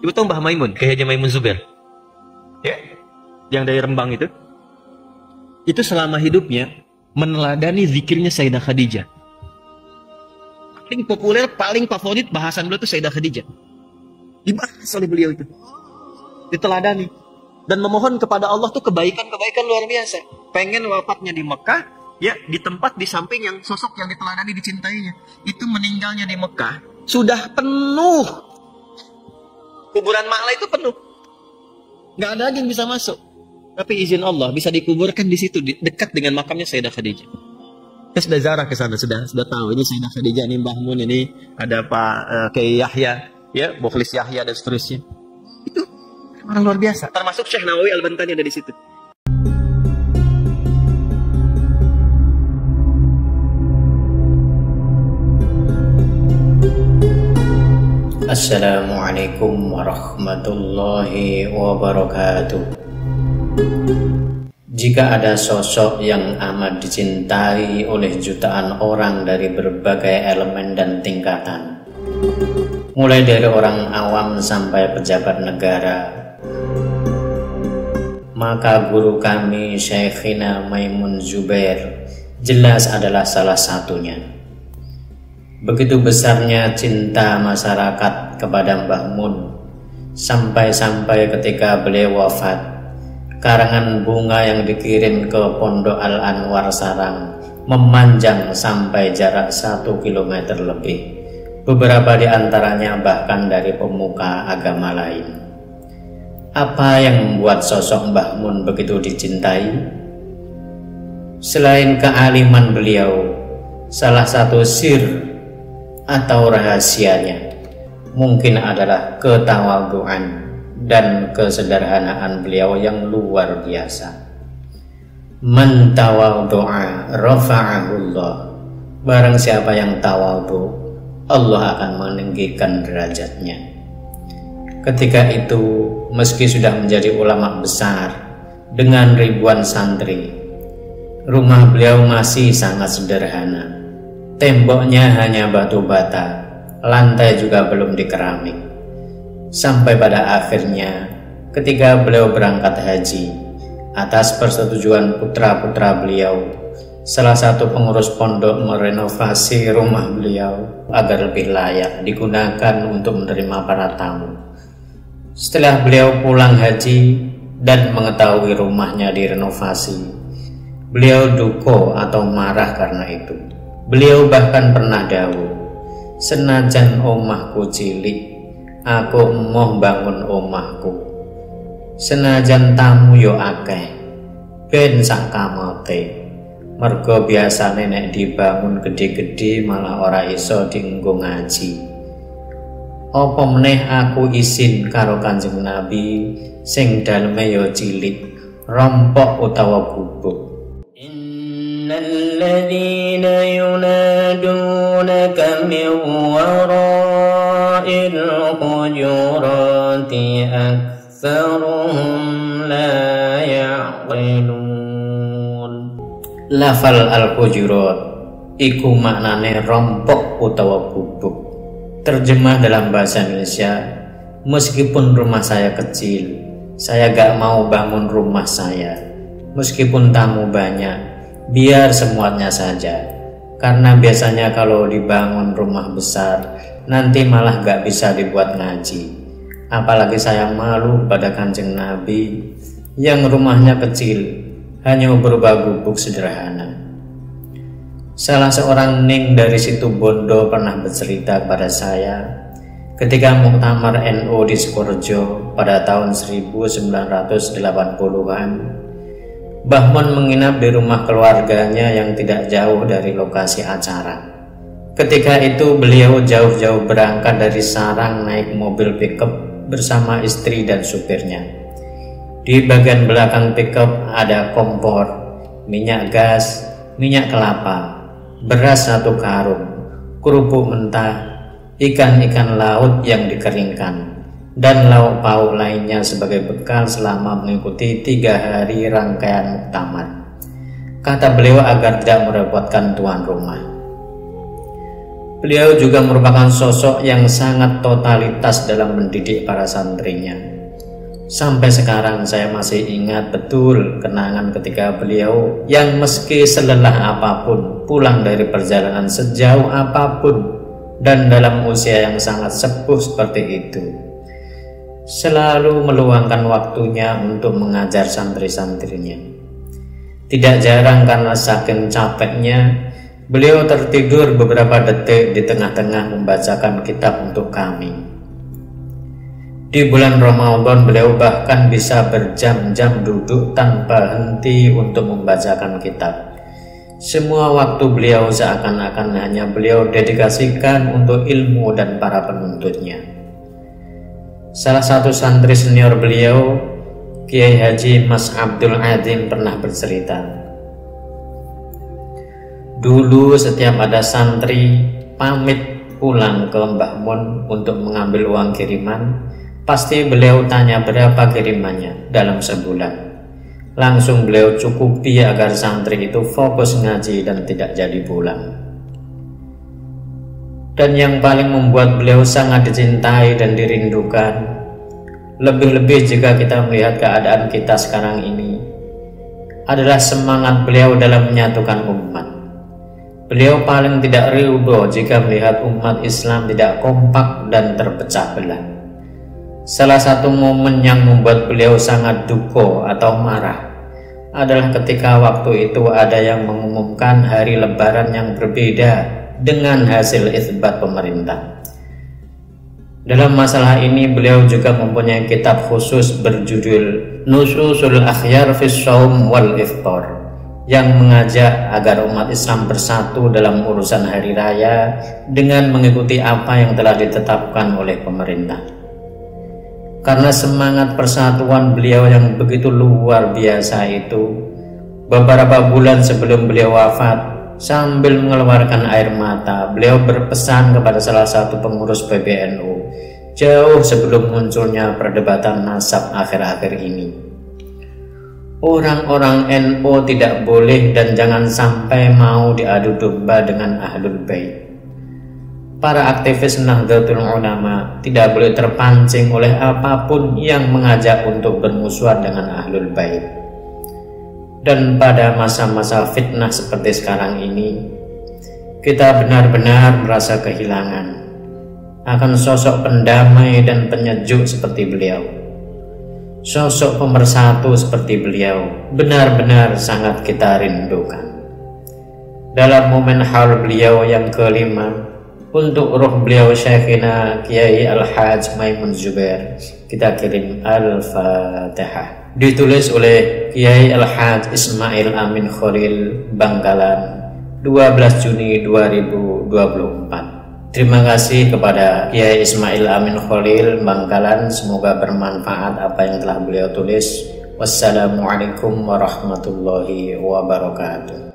Ibu tahu Mbah Maimun, Kiai Haji Maimun Zubair? Ya, yang dari Rembang itu. Itu selama hidupnya meneladani zikirnya Sayyidah Khadijah. Paling populer, paling favorit bahasan beliau itu Sayyidah Khadijah. Dibahas oleh beliau itu. Diteladani. Dan memohon kepada Allah tuh kebaikan-kebaikan luar biasa. Pengen wafatnya di Mekah, ya di tempat di samping yang sosok yang diteladani dicintainya. Itu meninggalnya di Mekah sudah penuh. Kuburan Ma'la itu penuh. Nggak ada lagi yang bisa masuk. Tapi izin Allah bisa dikuburkan di situ dekat dengan makamnya Sayyidah Khadijah. Kita sudah ziarah ke sana, sudah tahu ini Sayyidah Khadijah, ini Mbah Mun, ini ada Pak Kiai Yahya, ya, Mukhlis Yahya dan seterusnya. Itu orang luar biasa. Termasuk Syekh Nawawi Al-Bantani ada di situ. Assalamualaikum warahmatullahi wabarakatuh. Jika ada sosok yang amat dicintai oleh jutaan orang dari berbagai elemen dan tingkatan, mulai dari orang awam sampai pejabat negara, maka guru kami Syekhina Maimun Zubair jelas adalah salah satunya. Begitu besarnya cinta masyarakat kepada Mbah Mun, sampai-sampai ketika beliau wafat, karangan bunga yang dikirim ke Pondok Al-Anwar Sarang memanjang sampai jarak 1 kilometer lebih. Beberapa di antaranya bahkan dari pemuka agama lain. Apa yang membuat sosok Mbah Mun begitu dicintai? Selain kealiman beliau, salah satu sir atau rahasianya mungkin adalah ketawadhuan dan kesederhanaan beliau yang luar biasa. Man tawadhu'a rafa'ahullah. Barang siapa yang tawadhu, Allah akan meninggikan derajatnya. Ketika itu, meski sudah menjadi ulama besar dengan ribuan santri, rumah beliau masih sangat sederhana. Temboknya hanya batu bata, lantai juga belum dikeramik. Sampai pada akhirnya, ketika beliau berangkat haji, atas persetujuan putra-putra beliau, salah satu pengurus pondok merenovasi rumah beliau agar lebih layak digunakan untuk menerima para tamu. Setelah beliau pulang haji dan mengetahui rumahnya direnovasi, beliau duko atau marah karena itu. Beliau bahkan pernah dawuh, senajan omahku cilik, aku emoh bangun omahku. Senajan tamu yo akeh, ben sak kamote. Mergo biasane nek dibangun gede-gede malah ora iso dienggo ngaji. Apa meneh aku izin karo Kanjeng Nabi sing daleme yo cilik, rompok utawa gubuk. الذين ينادونك من وراء الحجرات أكثرهم لا يعقلون. Lafal al-hujurat iku maknane rompok utawa gubuk. Terjemah dalam bahasa Indonesia, meskipun rumah saya kecil, saya gak mau bangun rumah saya. Meskipun tamu banyak, biar semuanya saja, karena biasanya kalau dibangun rumah besar nanti malah gak bisa dibuat ngaji. Apalagi saya malu pada Kanjeng Nabi yang rumahnya kecil, hanya berupa gubuk sederhana. Salah seorang ning dari situ Bondo pernah bercerita kepada saya ketika muktamar NU di Sukorejo pada tahun 1980-an. Mbah Mun menginap di rumah keluarganya yang tidak jauh dari lokasi acara. Ketika itu beliau jauh-jauh berangkat dari Sarang naik mobil pickup bersama istri dan supirnya. Di bagian belakang pickup ada kompor, minyak gas, minyak kelapa, beras 1 karung, kerupuk mentah, ikan-ikan laut yang dikeringkan, dan lauk pauk lainnya sebagai bekal selama mengikuti 3 hari rangkaian muktamar. Kata beliau agar tidak merepotkan tuan rumah. Beliau juga merupakan sosok yang sangat totalitas dalam mendidik para santrinya. Sampai sekarang saya masih ingat betul kenangan ketika beliau yang meski selelah apapun, pulang dari perjalanan sejauh apapun, dan dalam usia yang sangat sepuh seperti itu, selalu meluangkan waktunya untuk mengajar santri-santrinya. Tidak jarang karena saking capeknya, beliau tertidur beberapa detik di tengah-tengah membacakan kitab untuk kami. Di bulan Ramadan beliau bahkan bisa berjam-jam duduk tanpa henti untuk membacakan kitab. Semua waktu beliau seakan-akan hanya beliau dedikasikan untuk ilmu dan para penuntutnya. Salah satu santri senior beliau, Kiai Haji Mas Abdul Azim, pernah bercerita, dulu setiap ada santri pamit pulang ke Mbah Mun untuk mengambil uang kiriman, pasti beliau tanya berapa kirimannya dalam sebulan. Langsung beliau cukupi agar santri itu fokus ngaji dan tidak jadi pulang. Dan yang paling membuat beliau sangat dicintai dan dirindukan, lebih-lebih jika kita melihat keadaan kita sekarang ini, adalah semangat beliau dalam menyatukan umat. Beliau paling tidak ridho jika melihat umat Islam tidak kompak dan terpecah belah. Salah satu momen yang membuat beliau sangat duka atau marah adalah ketika waktu itu ada yang mengumumkan hari lebaran yang berbeda dengan hasil itsbat pemerintah. Dalam masalah ini beliau juga mempunyai kitab khusus berjudul Nususul Akhyar fis Shaum wal Iftar, yang mengajak agar umat Islam bersatu dalam urusan hari raya dengan mengikuti apa yang telah ditetapkan oleh pemerintah. Karena semangat persatuan beliau yang begitu luar biasa itu, beberapa bulan sebelum beliau wafat, sambil mengeluarkan air mata, beliau berpesan kepada salah satu pengurus PBNU jauh sebelum munculnya perdebatan nasab akhir-akhir ini. Orang-orang NU tidak boleh dan jangan sampai mau diadu domba dengan Ahlul Bait. Para aktivis Nahdlatul Ulama tidak boleh terpancing oleh apapun yang mengajak untuk bermusuhan dengan Ahlul Bait. Dan pada masa-masa fitnah seperti sekarang ini, kita benar-benar merasa kehilangan akan sosok pendamai dan penyejuk seperti beliau. Sosok pemersatu seperti beliau benar-benar sangat kita rindukan. Dalam momen haul beliau yang kelima, untuk ruh beliau Syekhina Kiai Al-Hajj Maimun Zubair, kita kirim Al-Fatihah. Ditulis oleh Kiai Al-Hajj Ismail Amin Khalil, Bangkalan, 12 Juni 2024. Terima kasih kepada Kiai Ismail Amin Khalil, Bangkalan. Semoga bermanfaat apa yang telah beliau tulis. Wassalamualaikum warahmatullahi wabarakatuh.